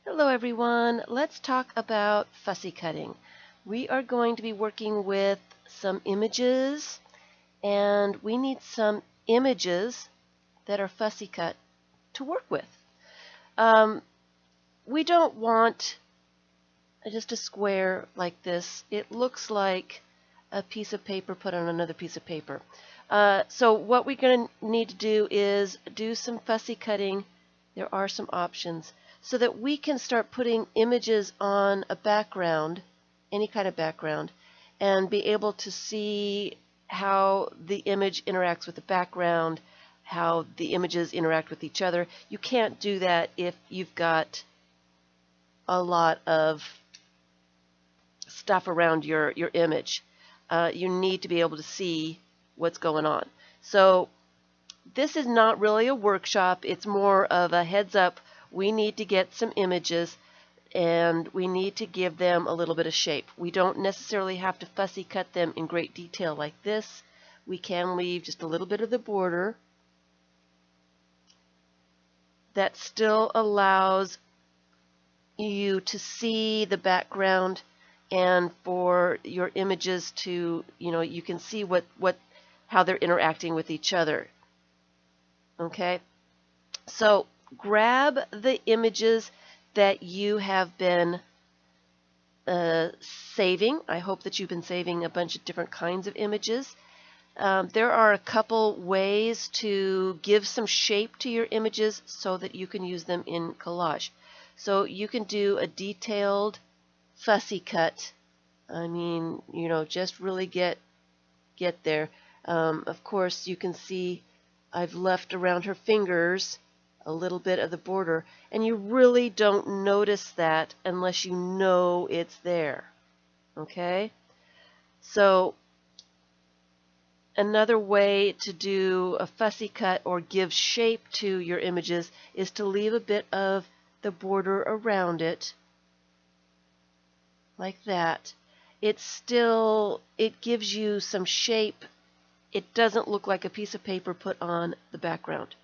Hello everyone, let's talk about fussy cutting. We are going to be working with some images, and we need some images that are fussy cut to work with. We don't want just a square like this. It looks like a piece of paper put on another piece of paper. So what we're going to need to do is do some fussy cutting. There are some options so that we can start putting images on a background, any kind of background, and be able to see how the image interacts with the background, how the images interact with each other. You can't do that if you've got a lot of stuff around your image. You need to be able to see what's going on. So this is not really a workshop. It's more of a heads up. We need to get some images and we need to give them a little bit of shape. We don't necessarily have to fussy cut them in great detail like this. We can leave just a little bit of the border. That still allows you to see the background and for your images to, you can see how they're interacting with each other. Okay, so grab the images that you have been saving. I hope that you've been saving a bunch of different kinds of images. There are a couple ways to give some shape to your images so that you can use them in collage. So you can do a detailed fussy cut. I mean, just really get there. Of course, you can see I've left around her fingers a little bit of the border, and you really don't notice that unless you know it's there. Okay? So another way to do a fussy cut or give shape to your images is to leave a bit of the border around it, like that. It gives you some shape. It doesn't look like a piece of paper put on the background.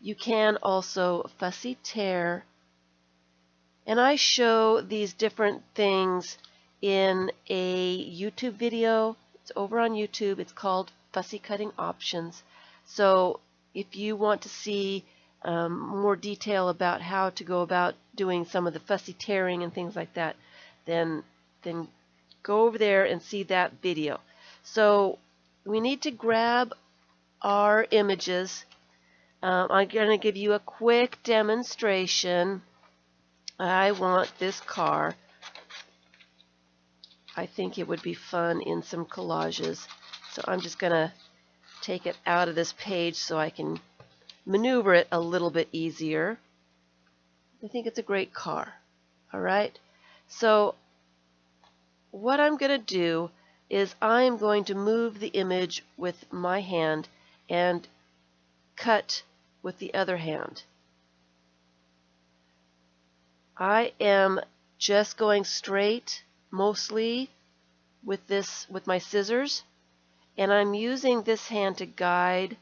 You can also fussy tear, and I show these different things in a YouTube video. It's over on YouTube. It's called Fussy Cutting Options. So if you want to see more detail about how to go about doing some of the fussy tearing and things like that, then go over there and see that video. So we need to grab our images. I'm going to give you a quick demonstration. I want this car. I think it would be fun in some collages. So I'm just going to take it out of this page so I can maneuver it a little bit easier. I think it's a great car. All right. So what I'm going to do is I'm going to move the image with my hand and cut with the other hand. I am just going straight mostly with my scissors, and I'm using this hand to guide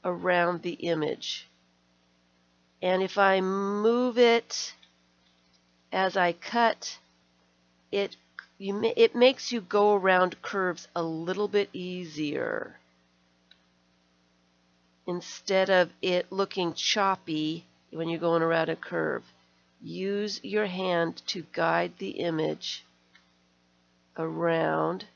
around the image. And if I move it as I cut, it makes you go around curves a little bit easier. Instead of it looking choppy when you're going around a curve, use your hand to guide the image around.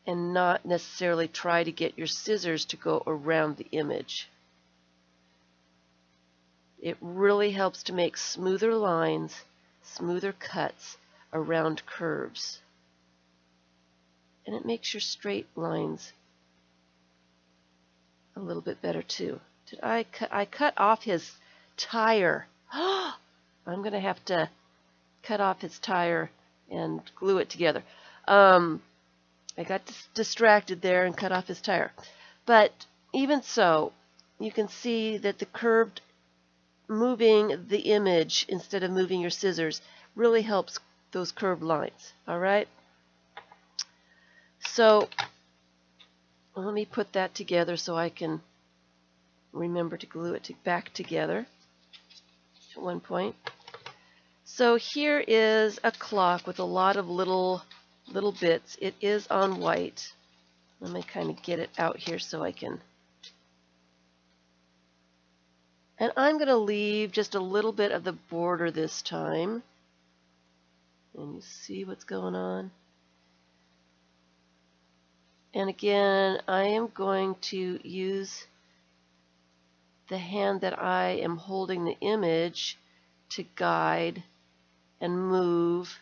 And not necessarily try to get your scissors to go around the image. It really helps to make smoother lines, smoother cuts around curves. And it makes your straight lines a little bit better too. I cut off his tire. I'm going to have to cut off his tire and glue it together. I got distracted there and cut off his tire. But even so, you can see that the curved moving the image instead of moving your scissors really helps those curved lines. All right? So Let me put that together so I can remember to glue it back together at one point. So here is a clock with a lot of little bits. It is on white. Let me kind of get it out here so I can. And I'm going to leave just a little bit of the border this time. And you see what's going on. And again, I am going to use the hand that I am holding the image to guide and move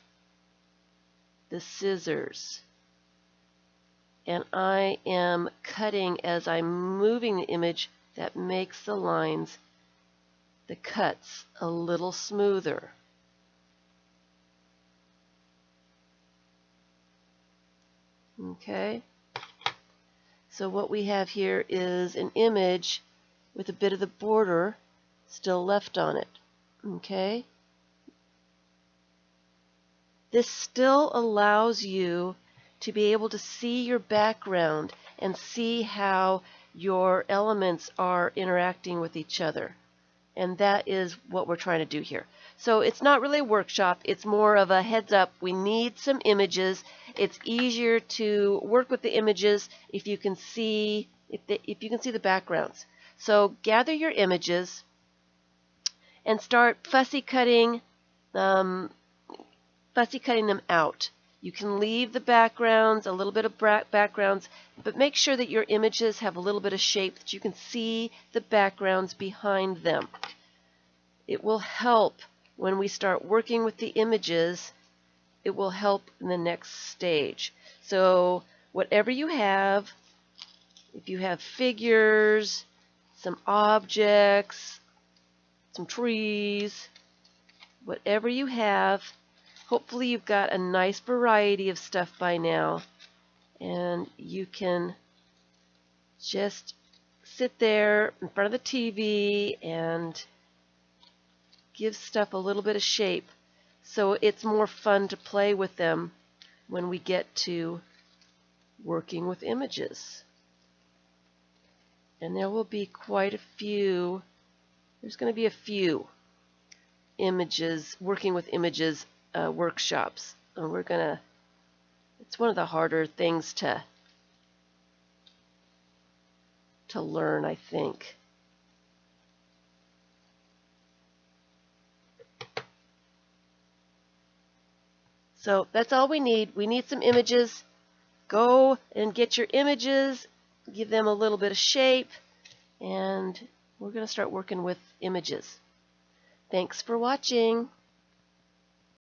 the scissors. And I am cutting as I'm moving the image. That makes the lines, the cuts, a little smoother. Okay, so what we have here is an image with a bit of the border still left on it. Okay, this still allows you to be able to see your background and see how your elements are interacting with each other. And that is what we're trying to do here. So it's not really a workshop, it's more of a heads up. We need some images. It's easier to work with the images if you can see if you can see the backgrounds. So gather your images and start fussy cutting them out. You can leave the backgrounds, a little bit of backgrounds, but make sure that your images have a little bit of shape that you can see the backgrounds behind them. It will help when we start working with the images. It will help in the next stage. So whatever you have, if you have figures, some objects, some trees, whatever you have, hopefully you've got a nice variety of stuff by now, and you can just sit there in front of the TV and give stuff a little bit of shape so it's more fun to play with them when we get to working with images. And there will be quite a few, there's going to be a few images, working with images workshops, and we're gonna, it's one of the harder things to learn, I think. So that's all we need. We need some images. Go and get your images, give them a little bit of shape, and we're going to start working with images. Thanks for watching.